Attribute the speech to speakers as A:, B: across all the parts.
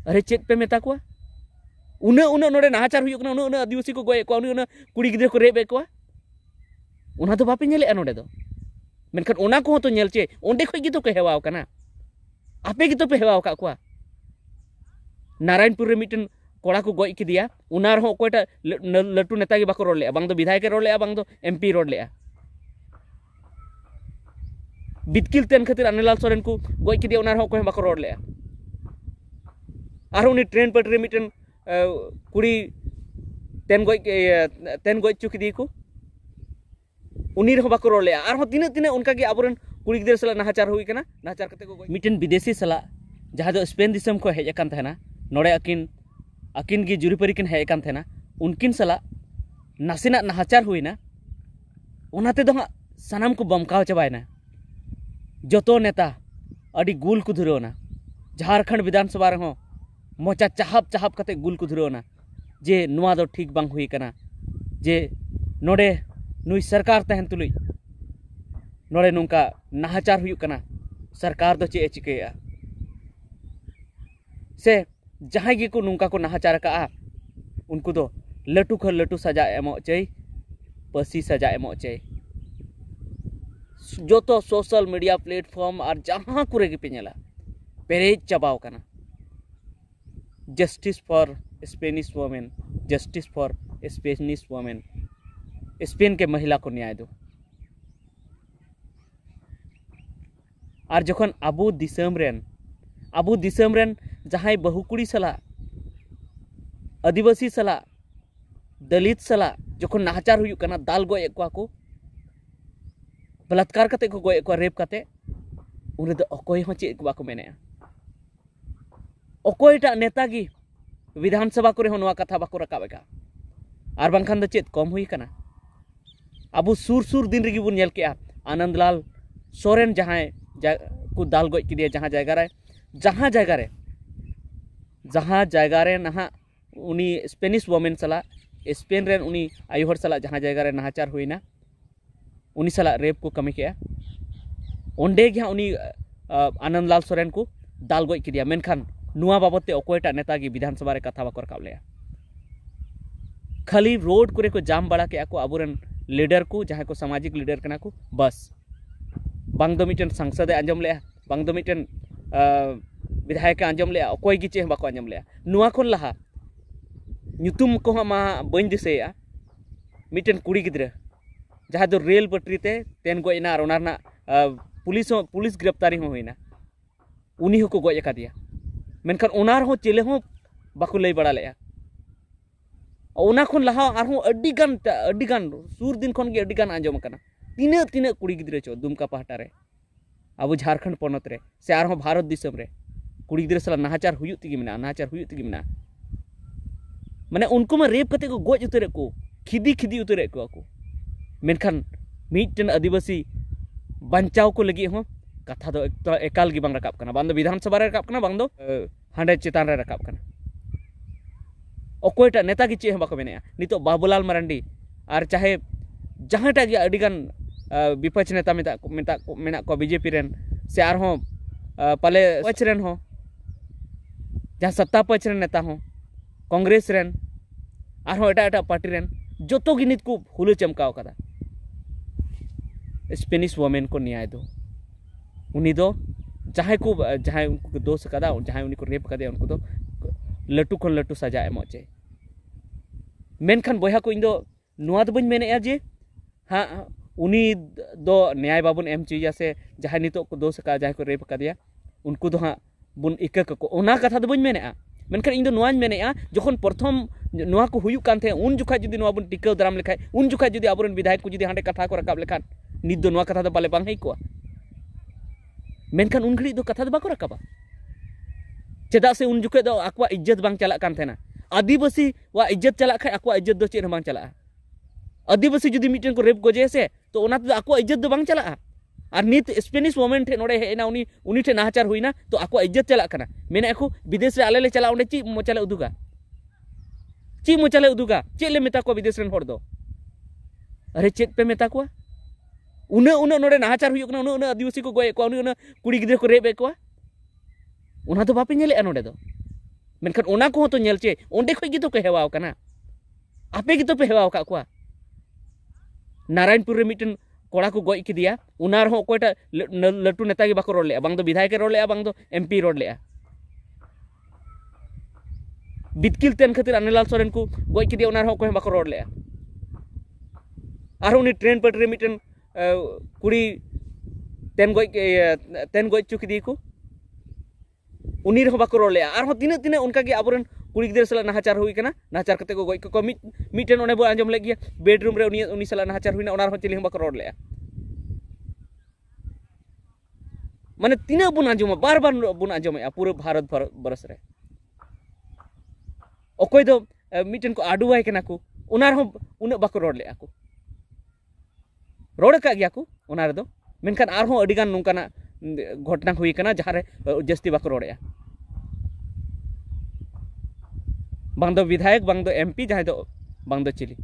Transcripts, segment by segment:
A: अरे चेत पे मेता को उना उना नोडे नाचार हुई उना उना आदिवासी को गोए को उना कुड़ी गिद्रे को रेबे को उना तो बापे नेले नोडे दो मेनखान उना को तो नेल चे ओंडे खय गितो को हेवाव कना आपे गितो पे हेवाव का को नारायणपुर रे मिटन कोड़ा को गोय किदिया उनार हो कोटा लटू नेता के बाको रोड ले बांग दो विधायक के रोड ले बांग दो एमपी रोड ले बितकिल तेन खातिर अनिलाल सोरेन को गोय किदिया उनार हो को बाको रोड ले आर उनी ट्रेन पटरे मिटन कुड़ी तेन गोय चुकी को उनी रहो बाको रोड ले आर हो तिने तिने उनका के आबरन कुड़ी गिदर सला नाहाचार हुई कना नाहाचार कते को मिटन विदेशी सला जहां दो स्पेन दिसम को हेज अकान थेना नोडे अकिन की जुरीपरी किन हेज अकान थेना उनकिन सला नासिना नाहाचार हुईना उनाते दो सनाम को बमकाव चबायना जोतो नेता अडी गुल को धुरोना झारखंड विधानसभा रहो मोचा चाहप चाहप कते गुल को धुरोना जे नुआ दो ठीक बांग हुई कना जे नोडे नुई सरकार तहन तुलुई नोडे नुंका नाहाचार हुई कना सरकार दो चे चिकेया से जहां गी को नुंका को नाहाचार का उनको दो लटू खर लटू सजा एमो चाई पसी सजा एमो चाई जो तो सोशल मीडिया प्लेटफॉर्म और जहां कुरे के पेनेला पेरेज चबाव कना justice for Spanish women justice for Spanish women Spain के महिला को न्याय दो और जखन अबू दिसम रेन जहां बहुकुड़ी सला आदिवासी सला दलित सला जखन नाहाचार हुई कना दाल गोय को बलात्कार कते को गोय को रेप कते उन दो अकोय हो चे को बाको मेने अकोयटा नेतागी विधानसभा करे हो नवा कथा बाको रकाबेका आर बांखान दो चेत कम हुई कना अबू सुर दिन रगी बुन नेल के आनंदलाल सोरेन जहां को दाल गोय किदिया जहां जायगा रे नहा उनी स्पेनिश वुमेन सला स्पेन रेन उनी आयुहर सला जहां जायगा रे नाहाचार हुईना उनी सला रेप को कमी किया ओंडे गया उनी आनंदलाल सोरेन को दाल गोय किदिया मेनखान नुआ बाबते अकोयटा नेता की विधानसभा रे कथा बाको रकाब लेया खाली रोड करे को जाम बड़ा के को आबुरन लीडर को जहां को सामाजिक लीडर कना को बस बांग दो मिटन सांसद आंजम ले बांग दो मिटन विधायक आंजम ले अकोय की चे बाको आंजम ले नुआ खन लहा ᱧᱩᱛᱩᱢ को मा बन दिसेया मिटन कुड़ी गिद्रा जहां दो रेल पटरी ते तेन गोयना और ओनारना पुलिस गिरफ्तारी हो होइना उनी हो को गोय का दिया मेनखान ओनार हो चेले हो बाको लई बड़ा लेया ओना खन लहा आर हो अड्डी गान सुर दिन खन गे अड्डी गान आंजम कना तिने कुड़ी गिद्रा चो दुमका पहाटा रे अब झारखंड पनत रे से आर हो भारत दिसम रे कुड़ी गिद्रा सला नाहाचार हुयुत तिगी मिना माने उनको में रेप कते को गोज उतरे को खिदी उतरे को मेनखान मिटन आदिवासी बंचाव को लगी हो कथा दो एकाल गी बांग रकाब कना बांग दो विधानसभा रे रकाब कना बांग दो हांडे चेतान रे रकाब कना अकोयटा नेता की चे बाको मेने नितो बाबूलाल मरांडी और चाहे जहांटा गे अडिगान विपक्ष नेता मेना को बीजेपी रेन से आर हो पाले पक्ष रेन हो जहां सत्ता पक्ष रेन नेता हो कांग्रेस रेन आर हो एटा पार्टी रेन जोतो गी नित को हुलु चमकाव कदा स्पेनिश वुमेन को न्याय दो उनी दो जहां उनको दोष कदा जहां उनी को रेप कदे उनको दो लटू खन लटू सजा एमो चे मेनखान बया को इंदो नुआ दो बन मेने जे हाँ उनी दो न्याय बाबुन एम चीजा से जहां नितो को दोष का जहां को रेप कदिया उनको दो हाँ बुन इका को ओना कथा दो बन मेने मेनखान इंदो नुआन मेने जखन प्रथम नुआ को हुयु कान थे उन जुखा जुदी नुआ बुन टिकाव दाराम लेखाय उन जुखा जुदी आबरन विधायक को जुदी हांडे कथा को रकाब लेखान नित दो नुआ कथा दो पाले बांग हेई को मेनखान उन घड़ी दो कथा दो बाको रकाबा चेदा से उन जुखे दो आकवा इज्जत बांग चला कान थेना आदिवासी वा इज्जत चला खाय आकवा इज्जत दो चेर बांग चला आदिवासी जुदी मिटन को रेप गोजे से तो ओना तो आकवा इज्जत दो बांग चला और नित स्पेनिश वुमेन ठे नोडे हेना उनी ठे नाहाचार हुईना तो आकवा इज्जत चला कना मेने को विदेश रे आले ले चला ओंडे ची मोचाले उदुगा चे ले मेता को विदेश रेन होड़ दो अरे चेत पे मेता को उना नोडे नाहाचार हुई कना उना आदिवासी को गोय को उना कुड़ी गिद्रे को रेप को उना तो बापे नेले नोडे दो मेनखान ओना को तो नेल चे ओंडे खय गितो को हेवाव कना आपे गितो पे हेवाव का कुआ नारायणपुर रे मिटन कोड़ा को गoj किदिया उनार हो कोटा लटू नेता के बाको रोड ले बांग दो विधायक के रोड ले बांग दो एमपी रोड ले बितकिल तेन खातिर अनिलाल सोरेन को गoj किदिया उनार हो को बाको रोड ले आर उनी ट्रेन पटरी मिटन कुड़ी तेन गoj चुकिदी को उनी रहो बाको रोड ले आर हो तिने तिने उनका के आबरन कुड़ी गिदर सला नाहाचार हुई कना नाहाचार कते को गoj को मिटन ओने बो आंजम ले गया बेडरूम रे उनी सला नाहाचार हुईना ओनार हो चिली बाको रोड ले माने तिना बुन आंजम बार बार बुन आंजम पूरे भारत बरस रे ओकोय दो मिटन को आडुवाय कना को ओनार हो उना बाको रोड ले को रोड का गया को ओनार दो मेनखान आर हो अडिगान नोंकाना घटना हुई कना जहां रे जस्ती बाको रोडया बांग दो विधायक बांग दो एमपी जहां दो बांग दो चिली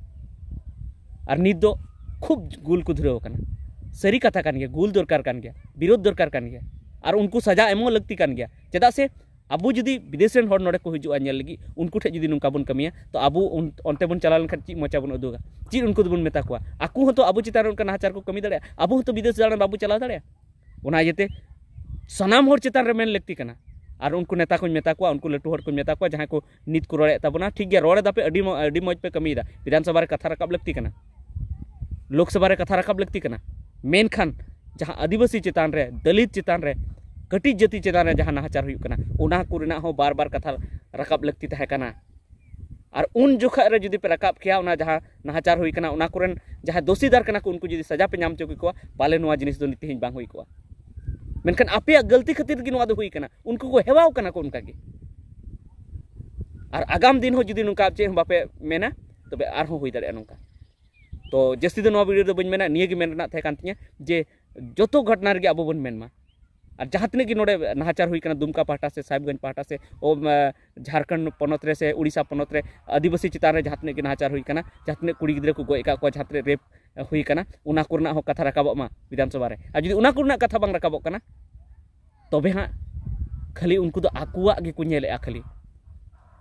A: और नित दो खूब गुल को धुराव कना सरी कथा कान गया गुल दरकार कान गया विरोध दरकार कान गया और उनको सजा एमो लगती कान गया चेदा से अबू जुदी विदेश रेन हर नोडे को हिजुआ नेल लगी उनको ठे जुदी नुका बन कमिया तो अबू ओनते बन चला लेनखान ची मचा बन उदुगा ची उनको बन मेता कोआ आकू हो तो अबू चितान उनका नाहाचार को कमी दड़े अबू हो तो विदेश जाना बाबू चला दड़े ओना जेते सनाम हर चितान रे मेन लगती कना और उनको नेता को मेता को उनको लटू हर को मेता को जहां को नित को रोड़े तबना ठीक गया रोड़े दापे अडी मौज पे कमी दा विधानसभा रे कथा रकाब लगती कना लोकसभा रे कथा रकाब लगती कना मेनखान जहां आदिवासी चितान रे दलित चितान रे कटी जाति चितान रे जहां नाहाचार हुई कना ओना को रेना हो बार बार कथा रकाब लगती तहे कना और उन जोखा रे जुदी पे रकाब किया ओना जहां नाहाचार हुई कना ओना कोरेन जहां दोषीदार कना को उनको जुदी सजा पे नाम चोकी को पाले नोआ जिनिस दो नीति बांग हुई को मेनखान आपे गलती खातिर कि नोआ दो हुई कना उनको को हेवाव कना को उनका के और आगाम दिन हो जुदी नुका चे बापे मेना तबे आर हो हुई दाड़े नुका तो जस्ती दो नोआ वीडियो दो बन मेना निये के मेन थे कान तिया जे जतो घटना रे आबो बन मेनमा और जहाँ तने कि नोडे नाहाचार हुई कना दुमका पाहटा से साहिबगंज पाहटा से ओ झारखंड पनत रे से उड़ीसा पनत रे आदिवासी चितान रे जहाँ तने कि नाहाचार हुई कना जहाँ तने कुड़ी गिद्रे को गoj का को जहाँ तने रेप हुई कना उना कोरना हो कथा रकाबो मा विधानसभा रे आ जुदी उना कोरना कथा बांग रकाबो कना तबे हाँ खाली उनको तो आकुआ गे को नेले खाली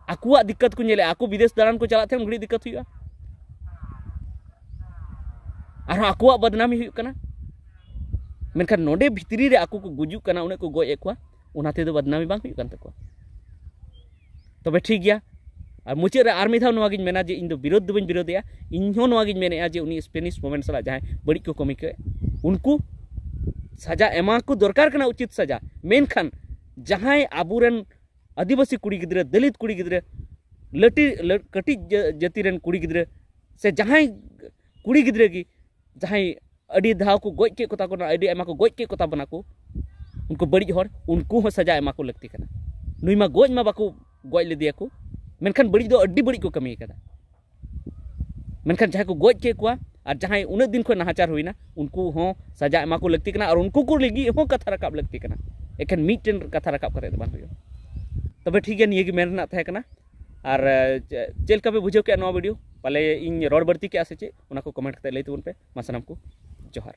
A: आकुआ दिक्कत को नेले आकु विदेश दालान को चलाते हम घड़ी दिक्कत हुई और आकुआ बदनामी हुई कना मेनखान नोडे भितरी रे आकु को गुजुक कना उने को गoj एकवा उनाते दो बदनामी बांग हुई कन तको तबे ठीक गया और मुचे रे आर मिधा नोआ गिन मेना जे इन दो विरोध दो बन विरोधया इन हो नोआ गिन मेने जे उनी स्पेनिश मोमेंट सला जहां बड़ी को कमी के उनको सजा एमा को दरकार कना उचित सजा मेनखान जहां आबुरन आदिवासी कुड़ी गिद्रे दलित कुड़ी गिद्रे लटी कटी जाति रेन कुड़ी गिद्रे से जहां कुड़ी गिद्रे की जहां अड़ी धाव को गoj के कोता को अड़ी एमा को गoj के कोता बना को उनको बड़ी हर उनको हो सजा एमा को लगती कना नुई मा गoj मा बाको गoj ले दिया को मेनखान बड़ी दो अड्डी बड़ी को कमी कदा मेनखान जहां को गoj के को और जहां उन दिन को नाहाचार हुईना उनको हो सजा एमा को लगती कना और उनको को लगी हो कथा रकाब लगती कना एखन मिटन कथा रकाब करे बान हुई तबे ठीक है निये की मेन ना थे कना और चेल का पे बुझो के नवा वीडियो पाले इन रोड बढ़ती के आसे चे उना को कमेंट करते लई तुन पे मा सनम को जोहार।